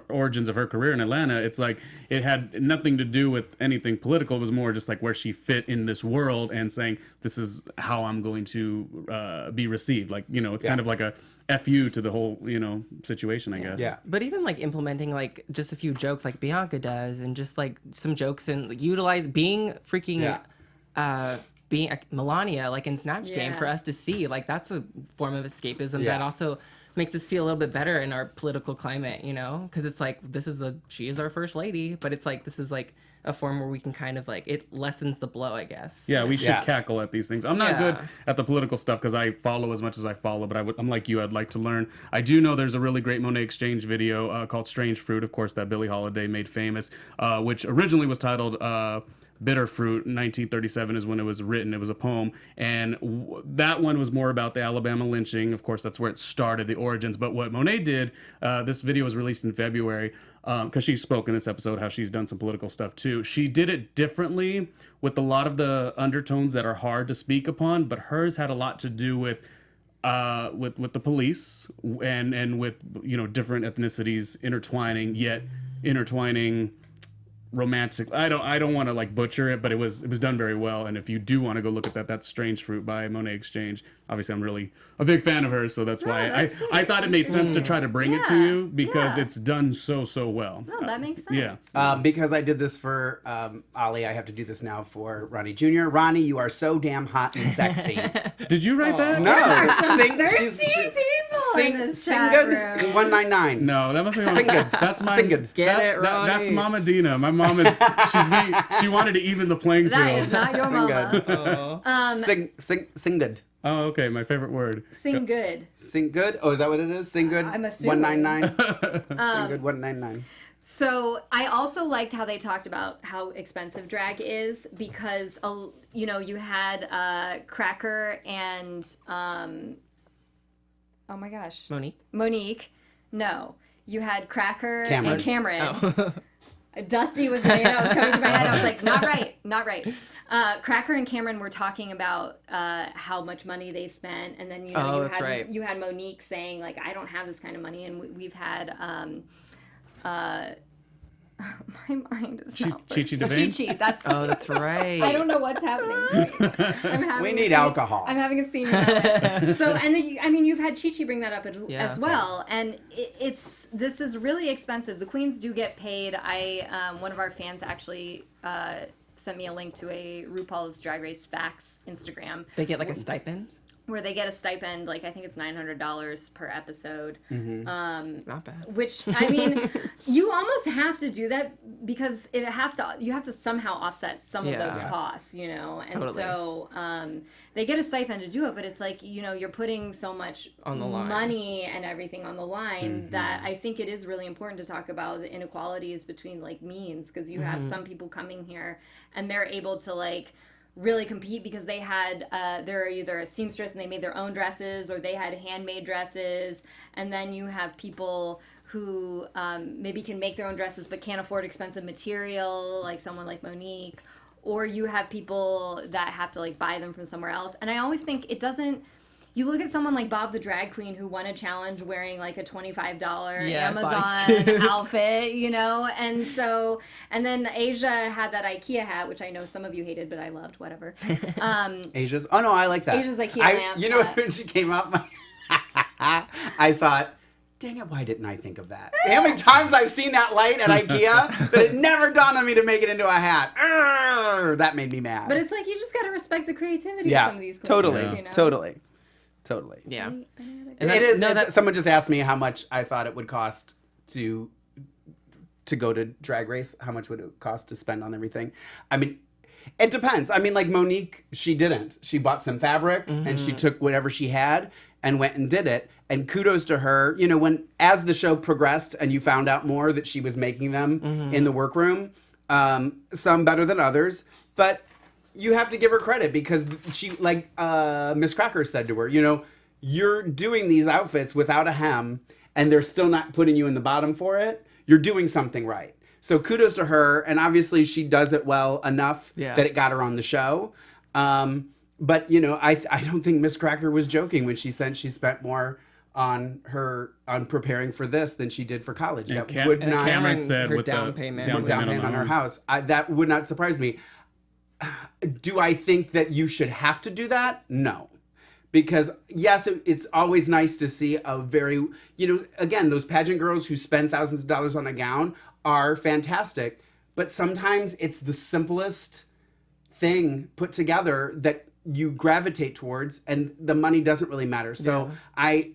origins of her career in Atlanta, it's like it had nothing to do with anything political. It was more just like where she fit in this world and saying, this is how I'm going to be received. Like, you know, it's kind of like a FU to the whole, you know, situation, I guess. Yeah. But even like implementing like just a few jokes like Bianca does and just like some jokes and like, utilize being freaking being Melania like in Snatch Game for us to see, like that's a form of escapism that also makes us feel a little bit better in our political climate, you know, because it's like she is our first lady, but it's like this is like a form where we can kind of like it lessens the blow, I guess. Yeah, we should cackle at these things. I'm not good at the political stuff because I follow as much as I follow, but I'm like you, I'd like to learn. I do know there's a really great Monet Exchange video called Strange Fruit, of course, that Billie Holiday made famous, which originally was titled Bitter Fruit. 1937 is when it was written. It was a poem, and that one was more about the Alabama lynching. Of course, that's where it started, the origins. But what Monet did, this video was released in February, because she spoke in this episode how she's done some political stuff too. She did it differently with a lot of the undertones that are hard to speak upon, but hers had a lot to do with the police and with, you know, different ethnicities intertwining romantic. I don't want to like butcher it, but it was done very well. And if you do want to go look at that, that's Strange Fruit by Monet Exchange. Obviously, I'm really a big fan of hers, so that's why I thought it made sense to try to bring it to you because it's done so well. No, that makes sense. Yeah. Because I did this for Ollie, I have to do this now for Ronnie Junior. Ronnie, you are so damn hot and sexy. Did you write that? No, Thirsty people in this chat room. Good 199. No, that must be Sing good. That's my Sing good. Get it, Ronnie. That's Mama Dina. My mom is she wanted to even the playing field. That is not your mama. Sing good. Oh, okay. My favorite word. Sing good. Sing good. Oh, is that what it is? Sing good. I'm assuming. 199. Sing good 199. So I also liked how they talked about how expensive drag is because, you know, you had Cracker and, oh my gosh. Monique. No. You had Cracker and Cameron. Oh. Dusty was the name that was coming to my head. I was like, not right. Cracker and Cameron were talking about how much money they spent, and then you had Monique saying like, I don't have this kind of money, and we've had my mind is not Chi-Chi DeVane? Chi-Chi, that's that's right. I don't know what's happening to me. We need alcohol. I'm having a senior moment. So, and then, I mean, you've had Chi-Chi bring that up as well. Yeah. And this is really expensive. The queens do get paid. One of our fans actually sent me a link to a RuPaul's Drag Race Facts Instagram. They get like a stipend? Where they get a stipend, like I think it's $900 per episode. Mm-hmm. Not bad. Which, I mean, you almost have to do that because you have to somehow offset some of those costs, you know? And so they get a stipend to do it, but it's like, you know, you're putting so much on the line. Money and everything on the line that I think it is really important to talk about the inequalities between like means, because you have some people coming here and they're able to like really compete because they had they're either a seamstress and they made their own dresses, or they had handmade dresses, and then you have people who maybe can make their own dresses but can't afford expensive material, like someone like Monique, or you have people that have to like buy them from somewhere else. And I always think it doesn't. You look at someone like Bob the Drag Queen who won a challenge wearing like a $25 Amazon outfit, you know? And so, and then Asia had that IKEA hat, which I know some of you hated, but I loved, whatever. Asia's, oh no, I like that. Asia's IKEA lamp. You know, when she came out, I thought, dang it, why didn't I think of that? How many times I've seen that light at IKEA, but it never dawned on me to make it into a hat. That made me mad. But it's like, you just got to respect the creativity of some of these queens, totally, you know? totally. Totally. Yeah. And it is. Someone just asked me how much I thought it would cost to go to Drag Race. How much would it cost to spend on everything? I mean, it depends. I mean, like Monique, she didn't. She bought some fabric and she took whatever she had and went and did it. And kudos to her. You know, as the show progressed and you found out more that she was making them in the workroom, some better than others, but you have to give her credit because she, like Miss Cracker said to her, you know, you're doing these outfits without a hem and they're still not putting you in the bottom for it. You're doing something right. So kudos to her. And obviously she does it well enough that it got her on the show. But, you know, I don't think Miss Cracker was joking when she said she spent more on preparing for this than she did for college. And That would not. Cameron said her with down the payment. Down payment on her house. That would not surprise me. Do I think that you should have to do that? No. Because, yes, it's always nice to see a very, you know, again, those pageant girls who spend thousands of dollars on a gown are fantastic. But sometimes it's the simplest thing put together that you gravitate towards, and the money doesn't really matter. So I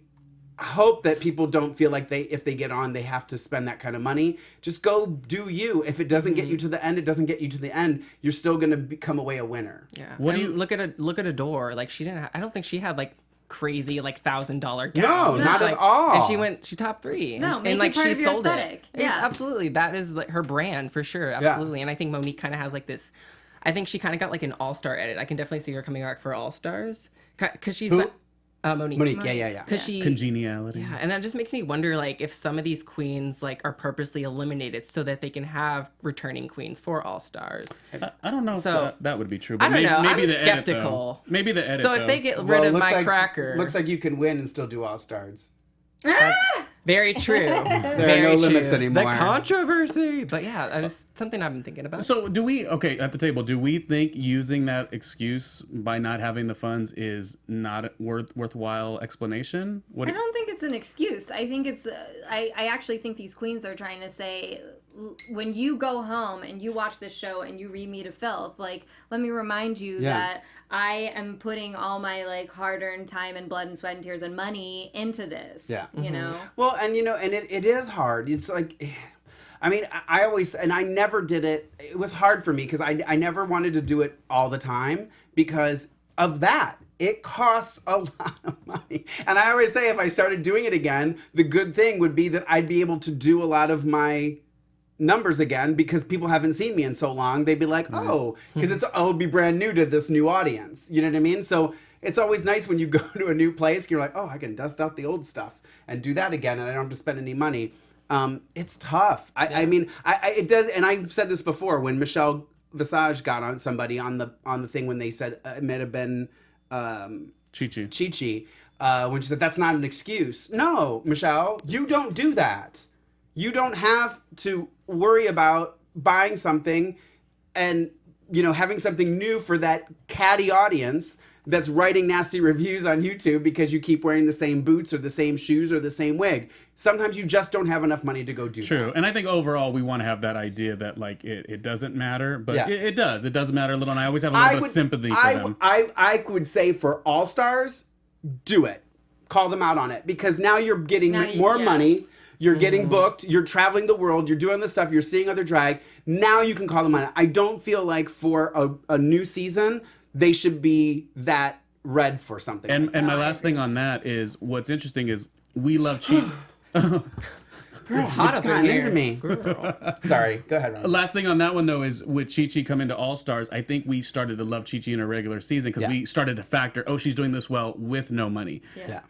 hope that people don't feel like if they get on, they have to spend that kind of money. Just go do you. If it doesn't get you to the end, it doesn't get you to the end. You're still going to come away a winner. Yeah. What do you look at Adore? Like she didn't. I don't think she had like crazy like $1,000 gown. No, not at all. And she top 3. No, and like she sold aesthetic. it. Yeah, absolutely. That is like her brand for sure. Absolutely. And I think Monique kind of has like this. I think she kind of got like an all-star edit. I can definitely see her coming back for All-Stars because she's like, Monique. Yeah. Because she congeniality. Yeah, and that just makes me wonder, like, if some of these queens like are purposely eliminated so that they can have returning queens for All Stars. I don't know if that would be true. But I don't know. Maybe I'm the skeptical. Edit, maybe the edit. So if they get rid of my cracker, looks like you can win and still do All Stars. Very true. There are no limits anymore. The controversy. But yeah, that is something I've been thinking about. So at the table, do we think using that excuse by not having the funds is not a worthwhile explanation? I don't think it's an excuse. I think it's, I actually think these queens are trying to say, when you go home and you watch this show and you read Me to Filth, like, let me remind you that I am putting all my like hard-earned time and blood and sweat and tears and money into this. Yeah. You know? Well, and you know, and it is hard. It's like, I mean, I always, and I never did it. It was hard for me because I never wanted to do it all the time because of that. It costs a lot of money. And I always say if I started doing it again, the good thing would be that I'd be able to do a lot of my numbers again because people haven't seen me in so long. They'd be like, oh, because it'll be brand new to this new audience. You know what I mean? So it's always nice when you go to a new place, you're like, oh, I can dust out the old stuff and do that again, and I don't have to spend any money. It's tough. I mean, it does, and I've said this before when Michelle Visage got on somebody on the thing when they said it might have been Chi-Chi, when she said that's not an excuse. No, Michelle, you don't do that. You don't have to worry about buying something and, you know, having something new for that catty audience that's writing nasty reviews on YouTube because you keep wearing the same boots or the same shoes or the same wig. Sometimes you just don't have enough money to go do that. True. And I think overall we want to have that idea that like it doesn't matter, but it does. It does matter a little, and I always have a little bit of sympathy for them. I would say for All Stars, do it. Call them out on it because now you're getting more money. You're getting booked. You're traveling the world. You're doing this stuff. You're seeing other drag. Now you can call them on it. I don't feel like for a new season, they should be that red for something. And my last thing on that is what's interesting is we love cheap. It's hot up in here. Into me. Sorry. Go ahead, Ron. Last thing on that one, though, is with Chi-Chi coming to All Stars, I think we started to love Chi-Chi in a regular season because we started to factor, she's doing this well with no money. Yeah.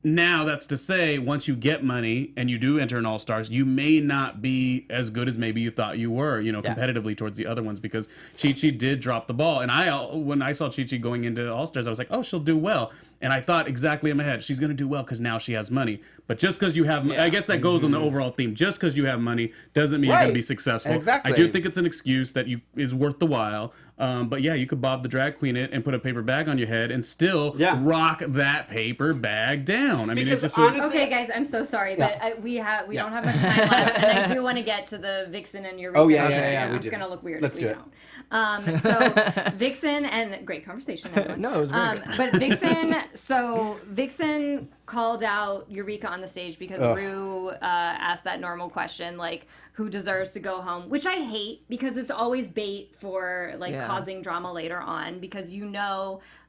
Now, that's to say, once you get money and you do enter an All-Stars, you may not be as good as maybe you thought you were, you know, competitively towards the other ones because Chi-Chi did drop the ball. And when I saw Chi-Chi going into All-Stars, I was like, oh, she'll do well. And I thought exactly in my head, she's going to do well because now she has money. But just because you have, I guess that goes on the overall theme. Just because you have money doesn't mean you're going to be successful. Exactly. I do think it's an excuse that is worth the while. But yeah, you could bob the drag queen it and put a paper bag on your head and still rock that paper bag down. I mean, it's just honestly, okay, guys, I'm so sorry, but we don't have much time left, and I do want to get to the Vixen and Eureka. Oh yeah, we do. It's gonna look weird Let's if we do don't. So Vixen and great conversation. Everyone. No, it was very good. But Vixen So Vixen called out Eureka on the stage because Rue asked that normal question, like, who deserves to go home? Which I hate because it's always bait for, like, causing drama later on because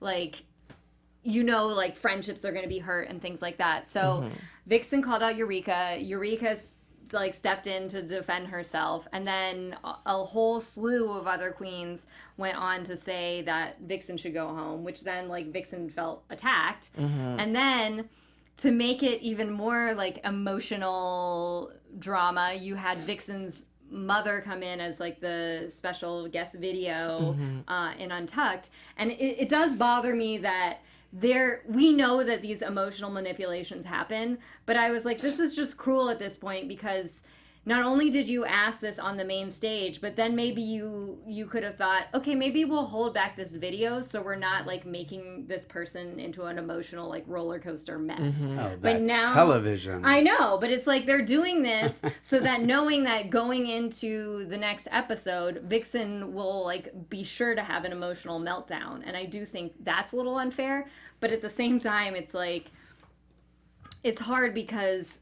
like, friendships are going to be hurt and things like that. So Vixen called out Eureka. Eureka's like stepped in to defend herself, and then a whole slew of other queens went on to say that Vixen should go home, which then like Vixen felt attacked. And then to make it even more like emotional drama, you had Vixen's mother come in as like the special guest video in Untucked, and it does bother me that we know that these emotional manipulations happen, but I was like, this is just cruel at this point because not only did you ask this on the main stage, but then maybe you could have thought, okay, maybe we'll hold back this video so we're not like making this person into an emotional like roller coaster mess. Oh, but that's now television. I know, but it's like they're doing this so that knowing that going into the next episode, Vixen will like be sure to have an emotional meltdown, and I do think that's a little unfair. But at the same time, it's like it's hard because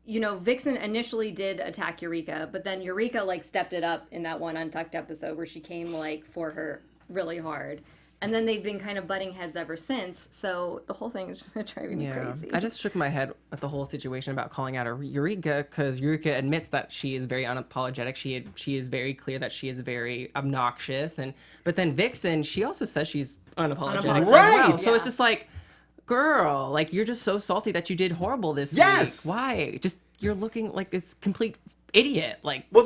Vixen initially did attack Eureka, but then Eureka like stepped it up in that one Untucked episode where she came like for her really hard. And then they've been kind of butting heads ever since. So the whole thing is driving me crazy. I just shook my head at the whole situation about calling out Eureka because Eureka admits that she is very unapologetic. She is very clear that she is very obnoxious. But then Vixen, she also says she's unapologetic as well. Right. So it's just like, girl, like you're just so salty that you did horrible this week. Why? Just you're looking like this complete idiot. Like, well,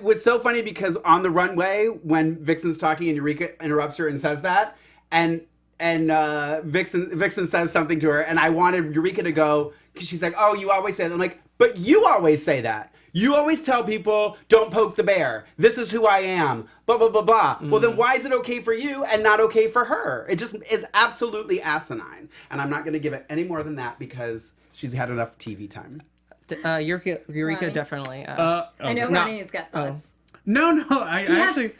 was so funny because on the runway when Vixen's talking and Eureka interrupts her and says that, and Vixen says something to her, and I wanted Eureka to go because she's like, oh, you always say that. I'm like, but you always say that. You always tell people, don't poke the bear. This is who I am. Blah, blah, blah, blah. Well, then why is it okay for you and not okay for her? It just is absolutely asinine. And I'm not going to give it any more than that because she's had enough TV time. Eureka definitely. I know Ronnie's got thoughts. No, I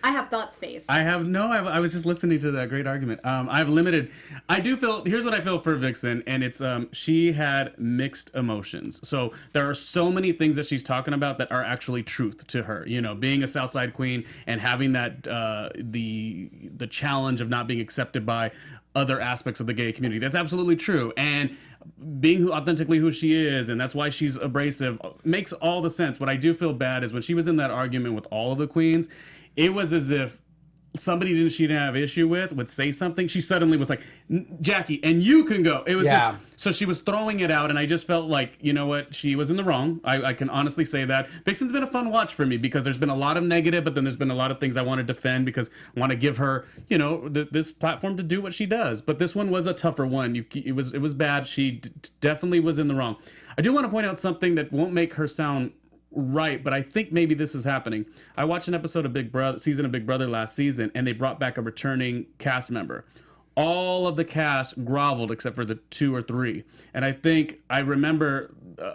have thoughts face. I was just listening to that great argument. Here's what I feel for Vixen, and it's she had mixed emotions. So there are so many things that she's talking about that are actually truth to her. Being a Southside queen and having that the challenge of not being accepted by other aspects of the gay community. That's absolutely true. And being authentically who she is, and that's why she's abrasive, makes all the sense. What I do feel bad is when she was in that argument with all of the queens, it was as if somebody she didn't have issue with would say something. She suddenly was like, Jackie, and you can go. It was just, so she was throwing it out, and I just felt like, you know what, she was in the wrong. I can honestly say that. Vixen's been a fun watch for me because there's been a lot of negative, but then there's been a lot of things I want to defend because I want to give her, this platform to do what she does. But this one was a tougher one. It was bad. She definitely was in the wrong. I do want to point out something that won't make her sound right, but I think maybe this is happening. I watched an episode of season of Big Brother last season, and they brought back a returning cast member. All of the cast groveled except for the 2 or 3, and I think I remember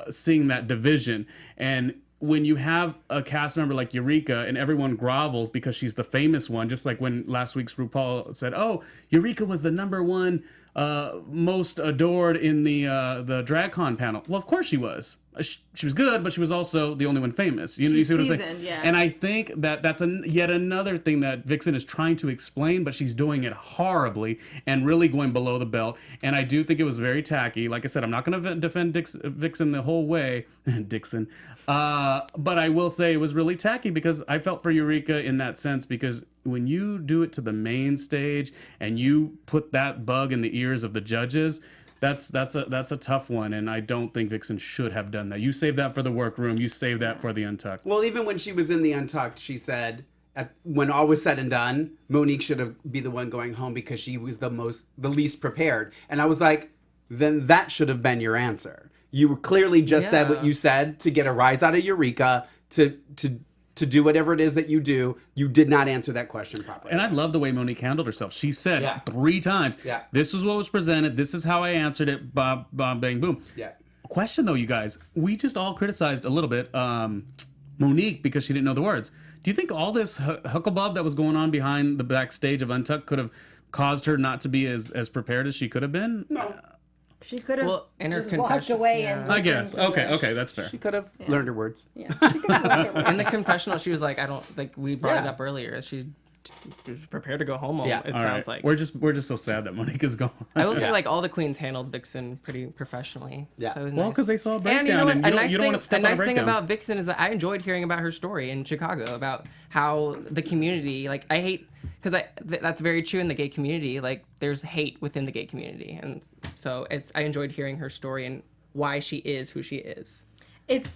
seeing that division. And when you have a cast member like Eureka and everyone grovels because she's the famous one, just like when last week's RuPaul said, "Oh, Eureka was the #1 most adored in the DragCon panel." Well, of course she was. She was good, but she was also the only one famous. You see what I'm saying? Yeah. And I think that's yet another thing that Vixen is trying to explain, but she's doing it horribly and really going below the belt. And I do think it was very tacky. Like I said, I'm not going to defend Vixen the whole way. Dixon. But I will say it was really tacky because I felt for Eureka in that sense, because when you do it to the main stage and you put that bug in the ears of the judges, that's a tough one, and I don't think Vixen should have done that. You save that for the workroom. You save that for the Untucked. Well, even when she was in the Untucked, she said, when all was said and done, Monique should be the one going home because she was the least prepared. And I was like, then that should have been your answer. You clearly just said what you said to get a rise out of Eureka, to do whatever it is that you do. You did not answer that question properly. And I love the way Monique handled herself. She said 3 times, this is what was presented, this is how I answered it, bob, bang, boom. Yeah. Question though, you guys, we just all criticized a little bit Monique because she didn't know the words. Do you think all this hucklebubb that was going on behind the backstage of Untucked could have caused her not to be as prepared as she could have been? No. She could have in her just walked confession, away yeah. and I guess. listened to Okay, that's fair. She could have learned her words. Yeah. She could have learned her In the confessional, she was like, I don't, like, we brought it Yeah. up earlier. She was prepared to go home. Yeah. It All sounds right. like. We're just so sad that Monica's gone. I will say, Yeah. like, all the queens handled Vixen pretty professionally. Yeah. So it was Well, nice. because they saw a breakdown, And you know what? and you don't want to step a on a nice thing breakdown. about Vixen is that I enjoyed hearing about her story in Chicago about how the community, like, I hate, because that's very true in the gay community. Like, there's hate within the gay community, and so I enjoyed hearing her story and why she is who she is.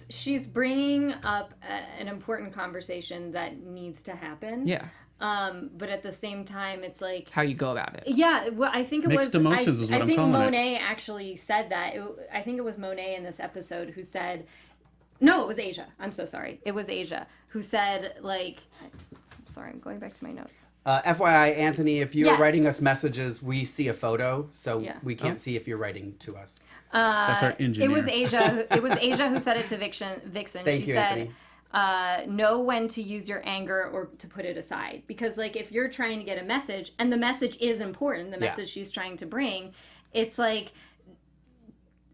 She's bringing up an important conversation that needs to happen. Yeah. But at the same time, it's like How you go about it. yeah. Well, I think it Mixed was. emotions is what I I'm think calling it. Monet actually said that. I think it was Monet in this episode who said, no, it was Asia. I'm so sorry. It was Asia who said like. I'm sorry. I'm going back to my notes. FYI, Anthony, if you're Yes. writing us messages, we see a photo, so Yeah. we can't see if you're writing to us. That's our engineer. It was Asia. It was Asia who said it to Vixen. Thank She you, said, Anthony. know when to use your anger or to put it aside. Because, like, if you're trying to get a message, and the message is important, the Yeah. message she's trying to bring, it's like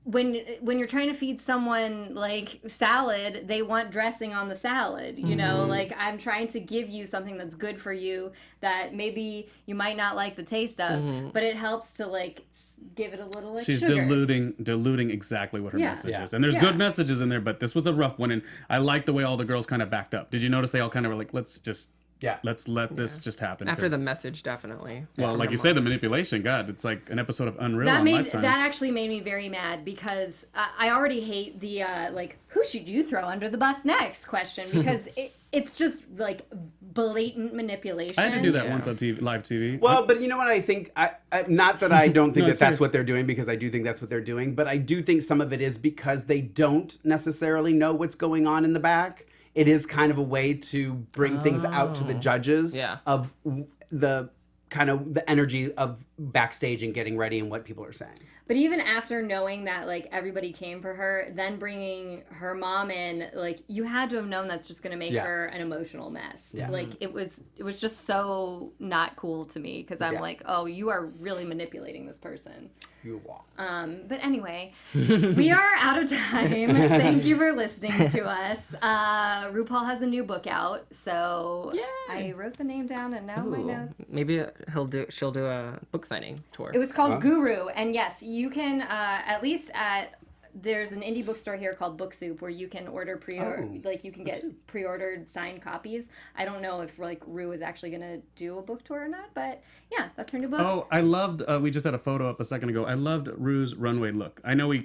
when you're trying to feed someone like salad, they want dressing on the salad. You know, like, I'm trying to give you something that's good for you that maybe you might not like the taste of, but it helps to like give it a little like She's sugar. diluting exactly what her Yeah. message Yeah. is. And there's Yeah. good messages in there, but this was a rough one. And I like the way all the girls kind of backed up. Did you notice they all kind of were like, let's let this just happen. After 'cause- the message, definitely. well, From like her you say, mom. the manipulation, God, it's like an episode of Unreal on Lifetime. That actually made me very mad because I already hate the like, who should you throw under the bus next question, because it's just like blatant manipulation. I had to do that once on live TV. Well, but you know what I think? I not that I don't think No, that that's serious. what they're doing, because I do think that's what they're doing, but I do think some of it is because they don't necessarily know what's going on in the back. It is kind of a way to bring things out to the judges Yeah. of the kind of the energy of backstage and getting ready and what people are saying. But even after knowing that, like, everybody came for her, then bringing her mom in, like, you had to have known that's just going to make Yeah. her an emotional mess. Yeah. Like, it was just so not cool to me, because I'm Yeah. like, oh, you are really manipulating this person. You walk. But anyway, we are out of time. Thank you for listening to us. RuPaul has a new book out, so Yay. I wrote the name down, and now my Ooh, notes. maybe she'll do a book signing tour. It was called Guru, and yes, you can at least there's an indie bookstore here called Book Soup where you can order like you can get pre-ordered signed copies. I don't know if like Ru is actually gonna do a book tour or not, but yeah, that's her new book. Oh, I loved. We just had a photo up a second ago. I loved Rue's runway look. I know we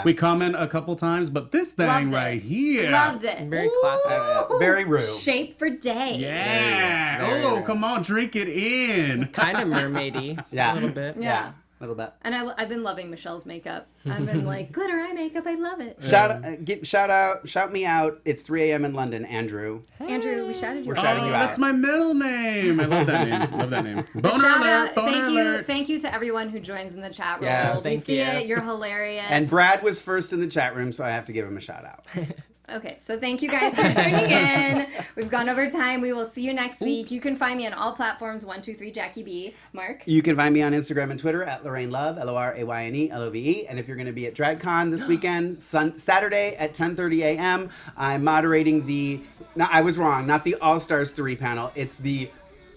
we comment a couple times, but this thing Loved it. right here, Loved it. Very classic. Very rude. Shape for days. yeah. Very Oh, nice. come on, drink it in. Kind of mermaidy. Yeah. A little bit. Yeah. A little bit. And I've been loving Michelle's makeup. I've been like, glitter eye makeup, I love it. Shout me out. It's 3 a.m. in London, Andrew. Andrew, we shouted you We're out. shouting you out. That's my middle name. I love that name. Love that name. Boner Shout alert. out, Boner alert. thank you to everyone who joins in the chat room. Yes. We Thank see you. it. You're hilarious. And Brad was first in the chat room, so I have to give him a shout out. Okay, so thank you guys for tuning in. We've gone over time. We will see you next week. You can find me on all platforms, 123 Jackie B. Mark? You can find me on Instagram and Twitter at LoRayne Love, LoRayne LOVE. And if you're going to be at DragCon this weekend, Saturday at 10:30 a.m., I'm moderating no, I was wrong, not the All Stars 3 panel. It's the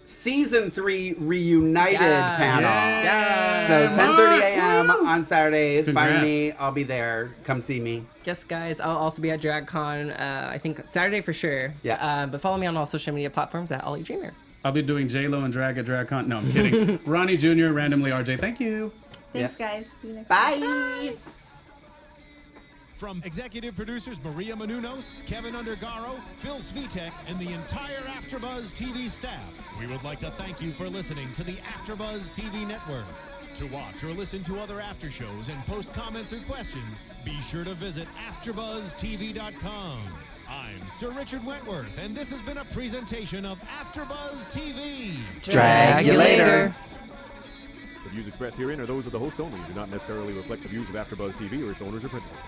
Season 3 Reunited panel. Yeah. So 10:30 a.m. on Saturday. Congrats. Find me. I'll be there. Come see me. Yes, guys. I'll also be at DragCon. I think Saturday for sure. Yeah. But follow me on all social media platforms at Ollie Junior. I'll be doing J-Lo and drag at DragCon. No, I'm kidding. Ronnie Junior, randomly RJ. Thank you. Thanks, guys. See you next Bye. week. From executive producers Maria Menounos, Keven Undergaro, Phil Svitek, and the entire AfterBuzz TV staff, we would like to thank you for listening to the AfterBuzz TV network. To watch or listen to other after shows and post comments or questions, be sure to visit AfterBuzzTV.com. I'm Sir Richard Wentworth, and this has been a presentation of AfterBuzz TV. Drag you later. The views expressed herein are those of the hosts only and do not necessarily reflect the views of AfterBuzz TV or its owners or principals.